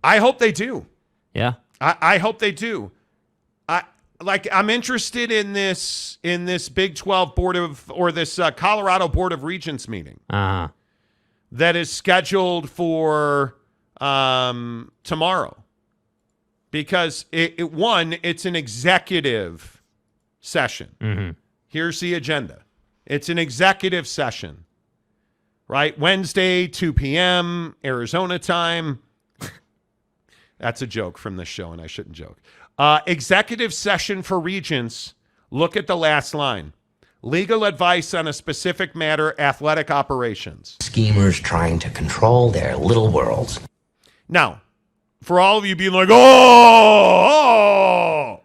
I hope they do. Yeah. I hope they do. I'm interested in this Big 12 this Colorado Board of Regents meeting that is scheduled for tomorrow, because it's an executive session. Mm-hmm. Here's the agenda. It's an executive session, right? Wednesday, 2 p.m. Arizona time. That's a joke from this show, and I shouldn't joke. Executive session for regents. Look at the last line. Legal advice on a specific matter, athletic operations. Schemers trying to control their little worlds. Now, for all of you being like, oh,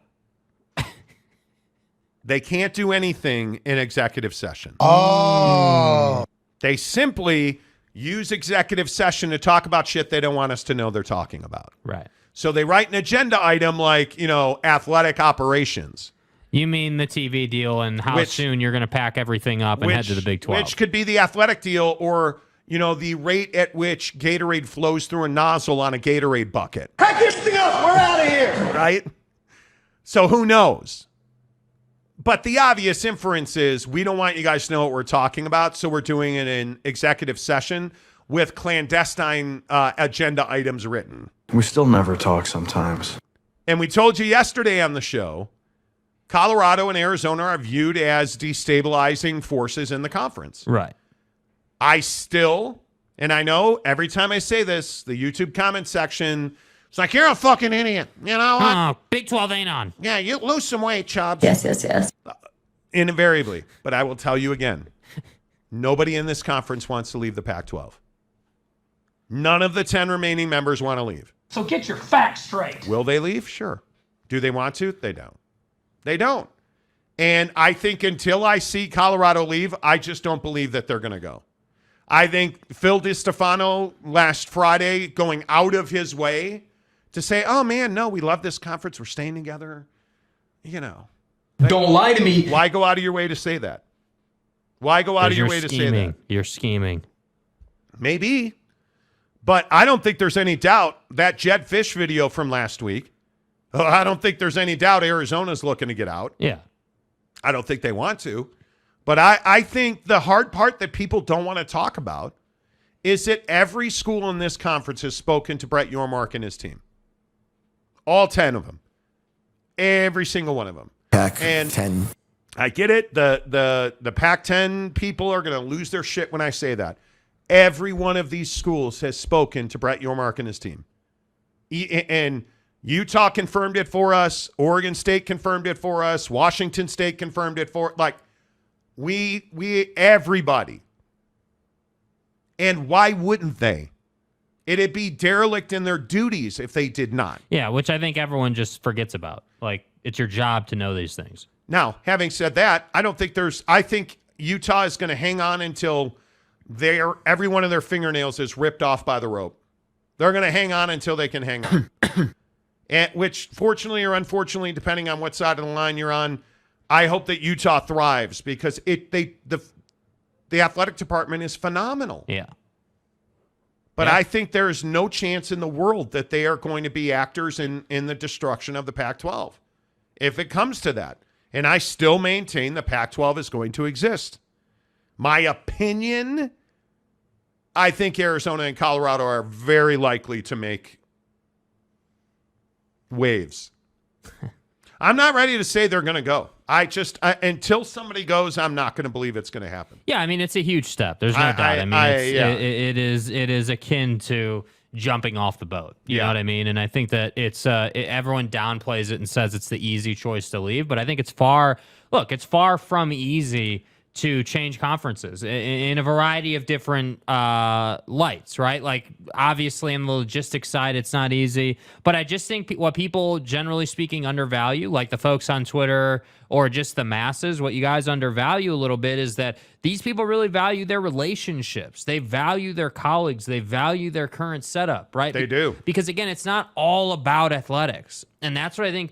they can't do anything in executive session. Oh. They simply use executive session to talk about shit they don't want us to know they're talking about. Right. So they write an agenda item like, athletic operations. You mean the TV deal and how soon you're going to pack everything up and head to the Big 12. Which could be the athletic deal, or, the rate at which Gatorade flows through a nozzle on a Gatorade bucket. Pack this thing up. We're out of here. Right? So who knows? But the obvious inference is we don't want you guys to know what we're talking about, so we're doing it in executive session with clandestine agenda items written. We still never talk sometimes. And we told you yesterday on the show, Colorado and Arizona are viewed as destabilizing forces in the conference. Right. I still, and I know every time I say this, the YouTube comment section, it's like, you're a fucking idiot. You know what? Oh, Big 12 ain't on. Yeah, you lose some weight, Chubbs. Yes. Invariably. But I will tell you again, nobody in this conference wants to leave the Pac-12. None of the 10 remaining members want to leave. So get your facts straight. Will they leave? Sure. Do they want to? They don't. They don't. And I think until I see Colorado leave, I just don't believe that they're going to go. I think Phil DiStefano last Friday going out of his way to say, oh, man, no, we love this conference. We're staying together. You know. Don't lie to me. Why go out of your way to say that? Why go out of your way to say that? You're scheming. Maybe. But I don't think there's any doubt that Jed Fish video from last week, I don't think there's any doubt Arizona's looking to get out. Yeah. I don't think they want to. But I think the hard part that people don't want to talk about is that every school in this conference has spoken to Brett Yormark and his team. All 10 of them. Every single one of them. Pac-10. I get it. The Pac-10 people are going to lose their shit when I say that. Every one of these schools has spoken to Brett Yormark and his team. And Utah confirmed it for us. Oregon State confirmed it for us. Washington State confirmed it for, like, we everybody. And why wouldn't they? It'd be derelict in their duties if they did not. Yeah, which I think everyone just forgets about. Like, it's your job to know these things. Now, having said that, I think Utah is going to hang on until every one of their fingernails is ripped off by the rope. They're going to hang on until they can hang on. And, which, fortunately or unfortunately, depending on what side of the line you're on, I hope that Utah thrives because the athletic department is phenomenal. Yeah. But I think there is no chance in the world that they are going to be actors in the destruction of the Pac-12 if it comes to that. And I still maintain the Pac-12 is going to exist. My opinion, I think Arizona and Colorado are very likely to make waves. I'm not ready to say they're going to go. Until somebody goes, I'm not going to believe it's going to happen. Yeah, I mean, it's a huge step. There's no doubt. I mean, it is akin to jumping off the boat. You know what I mean? And I think that it's everyone downplays it and says it's the easy choice to leave, but I think it's far from easy to change conferences in a variety of different lights, right? Like, obviously, on the logistics side, it's not easy. But I just think what people, generally speaking, undervalue, like the folks on Twitter or just the masses, what you guys undervalue a little bit is that these people really value their relationships. They value their colleagues. They value their current setup, right? They do. Because, again, it's not all about athletics. And that's what I think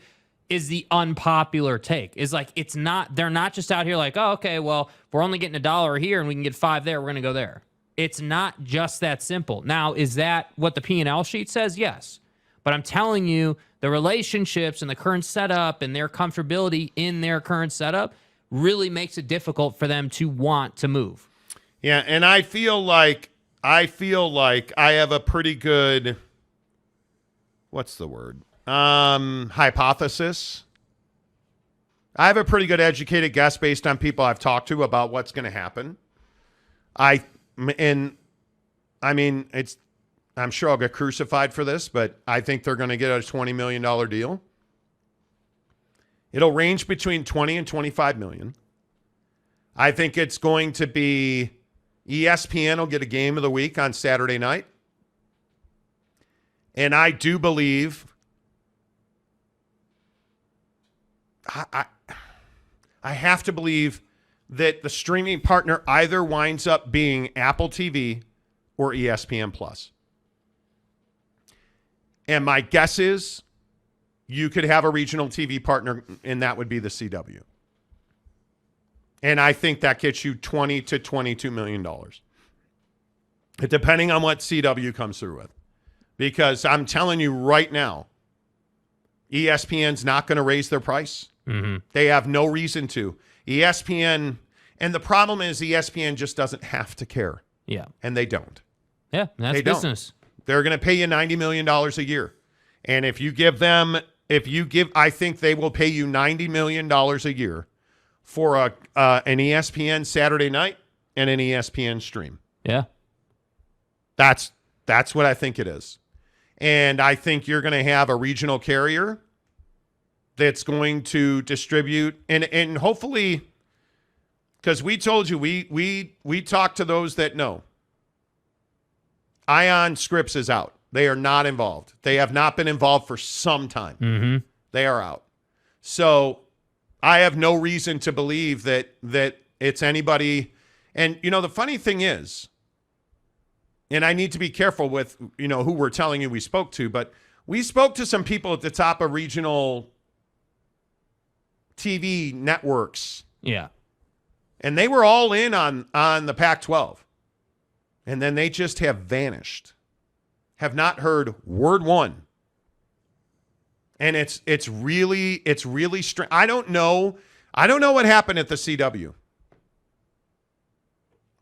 is the unpopular take, is like, it's not, they're not just out here like, oh, okay, well, if we're only getting $1 here and we can get 5 there, we're going to go there. It's not just that simple. Now, is that what the P&L sheet says? Yes. But I'm telling you, the relationships and the current setup and their comfortability in their current setup really makes it difficult for them to want to move. Yeah, and I feel like I have a pretty good, what's the word? Hypothesis. I have a pretty good educated guess based on people I've talked to about what's going to happen. I'm sure I'll get crucified for this, but I think they're going to get a $20 million deal. It'll range between 20 and 25 million. I think it's going to be ESPN will get a game of the week on Saturday night. And I do believe I have to believe that the streaming partner either winds up being Apple TV or ESPN Plus. And my guess is you could have a regional TV partner, and that would be the CW. And I think that gets you $20 to $22 million, depending on what CW comes through with. Because I'm telling you right now, ESPN's not going to raise their price. Mm-hmm. They have no reason to. ESPN, and the problem is ESPN just doesn't have to care. Yeah. And they don't. Yeah, that's They don't. business. They're going to pay you $90 million a year. And I think they will pay you $90 million a year for an ESPN Saturday night and an ESPN stream. Yeah. That's what I think it is. And I think you're going to have a regional carrier that's going to distribute and hopefully, because we told you, we talked to those that know. Ion Scripps is out. They are not involved. They have not been involved for some time. Mm-hmm. They are out. So I have no reason to believe that it's anybody. And, the funny thing is, and I need to be careful with, who we're telling you we spoke to, but we spoke to some people at the top of regional TV networks. Yeah. And they were all in on the Pac-12. And then they just have vanished. Have not heard word one. And it's really strange. I don't know what happened at the CW.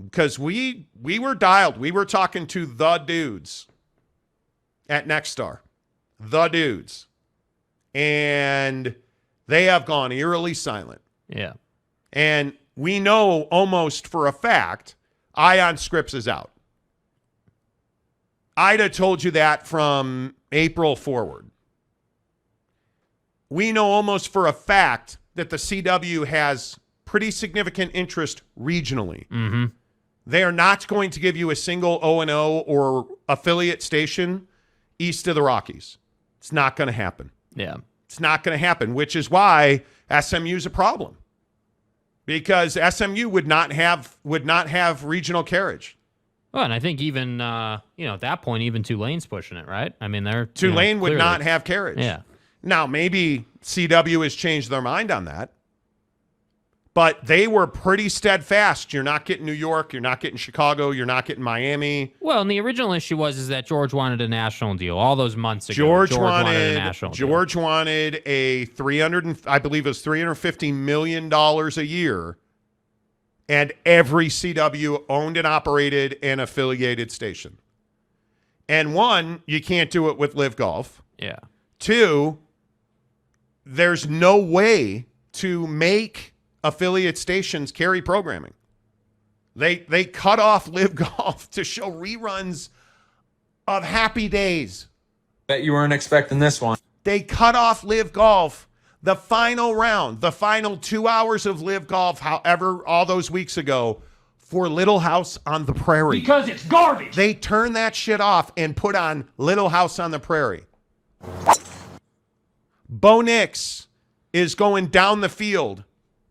Because we were dialed. We were talking to the dudes at Nexstar. The dudes. And they have gone eerily silent. Yeah. And we know almost for a fact Ion Scripps is out. I'd have told you that from April forward. We know almost for a fact that the CW has pretty significant interest regionally. Mm-hmm. They are not going to give you a single O&O or affiliate station east of the Rockies. It's not going to happen. Yeah. It's not going to happen, which is why SMU is a problem. Because SMU would not have regional carriage. Well, and I think even at that point, even Tulane's pushing it, right? I mean, Tulane would clearly not have carriage. Yeah. Now, maybe CW has changed their mind on that. But they were pretty steadfast. You're not getting New York. You're not getting Chicago. You're not getting Miami. Well, and the original issue was that George wanted a national deal all those months ago. George wanted a national deal. George wanted a $350 million a year, and every CW owned and operated an affiliated station. And one, you can't do it with Live Golf. Yeah. Two, there's no way to make affiliate stations carry programming. They cut off Live Golf to show reruns of Happy Days. Bet you weren't expecting this one. They cut off Live Golf, the final round, the final 2 hours of Live Golf, however, all those weeks ago, for Little House on the Prairie. Because it's garbage. They turned that shit off and put on Little House on the Prairie. Bo Nix is going down the field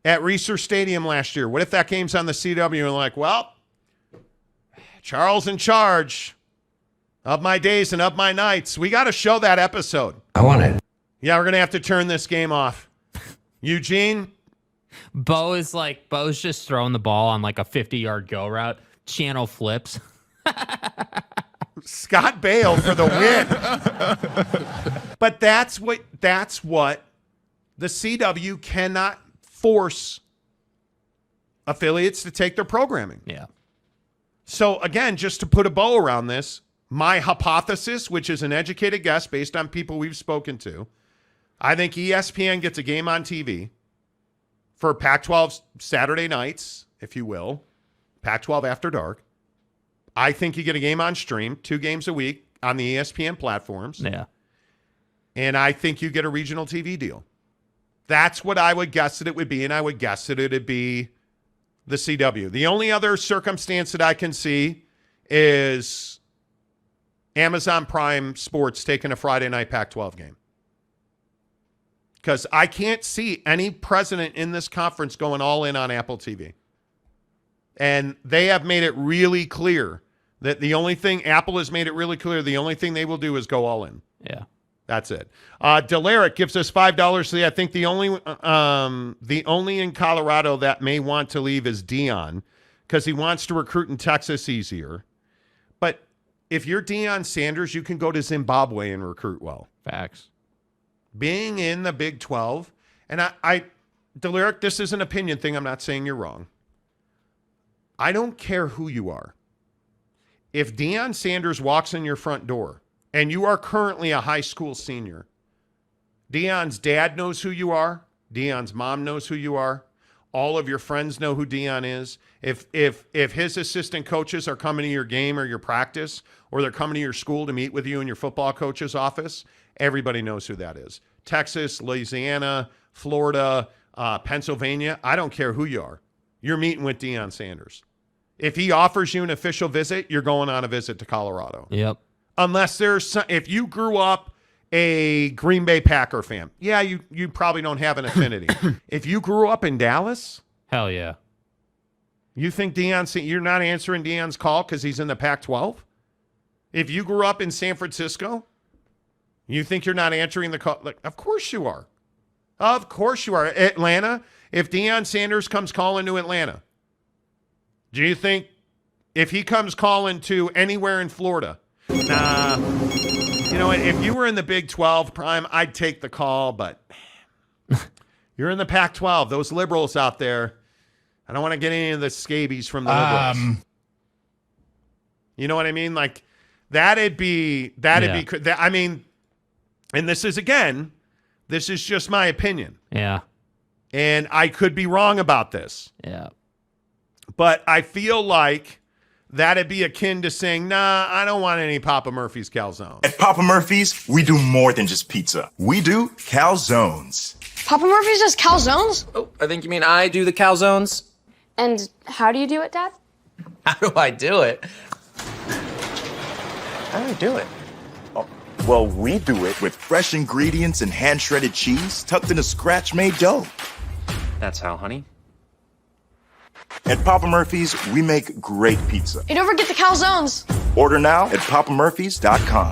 at Reser Stadium last year. What if that game's on the CW and like, well, Charles in charge of my days and of my nights. We got to show that episode. I want it. Yeah, we're going to have to turn this game off. Eugene? Bo's just throwing the ball on like a 50-yard go route. Channel flips. Scott Bale for the win. But that's what the CW cannot force affiliates to take their programming. Yeah. So again, just to put a bow around this, my hypothesis, which is an educated guess based on people we've spoken to, I think ESPN gets a game on TV for Pac-12 Saturday nights, if you will, Pac-12 After Dark. I think you get a game on stream, 2 games a week on the ESPN platforms. Yeah. And I think you get a regional TV deal. That's what I would guess that it would be, and I would guess that it would be the CW. The only other circumstance that I can see is Amazon Prime Sports taking a Friday night Pac-12 game. Because I can't see any president in this conference going all in on Apple TV. And they have made it really clear that the only thing they will do is go all in. Yeah. That's it. Delaric gives us $5. I think the only in Colorado that may want to leave is Deion because he wants to recruit in Texas easier. But if you're Deion Sanders, you can go to Zimbabwe and recruit well. Facts. being in the Big 12, and Deliric, this is an opinion thing. I'm not saying you're wrong. I don't care who you are. If Deion Sanders walks in your front door and you are currently a high school senior, Deion's dad knows who you are. Deion's mom knows who you are. All of your friends know who Deion is. If his assistant coaches are coming to your game or your practice, or they're coming to your school to meet with you in your football coach's office, everybody knows who that is. Texas, Louisiana, Florida, Pennsylvania, I don't care who you are. You're meeting with Deion Sanders. If he offers you an official visit, you're going on a visit to Colorado. Yep. Unless if you grew up a Green Bay Packer fan, yeah, you probably don't have an affinity. If you grew up in Dallas, hell yeah. You think you're not answering Deion's call because he's in the Pac-12? If you grew up in San Francisco, you think you're not answering the call? Like, of course you are. Of course you are. Atlanta, if Deion Sanders comes calling to Atlanta, do you think if he comes calling to anywhere in Florida, nah, you know what, if you were in the Big 12 prime, I'd take the call, but you're in the Pac-12. Those liberals out there, I don't want to get any of the scabies from the liberals. You know what I mean? Like, that'd be, I mean, and this is just my opinion. Yeah. And I could be wrong about this. Yeah. But I feel like that'd be akin to saying, nah, I don't want any Papa Murphy's calzones. At Papa Murphy's, we do more than just pizza. We do calzones. Papa Murphy's does calzones? Oh, I think you mean I do the calzones. And how do you do it, Dad? How do I do it? How do I do it? Oh, well, we do it with fresh ingredients and hand-shredded cheese tucked in a scratch-made dough. That's how, honey. At Papa Murphy's, we make great pizza. You don't forget the calzones. Order now at papamurphys.com.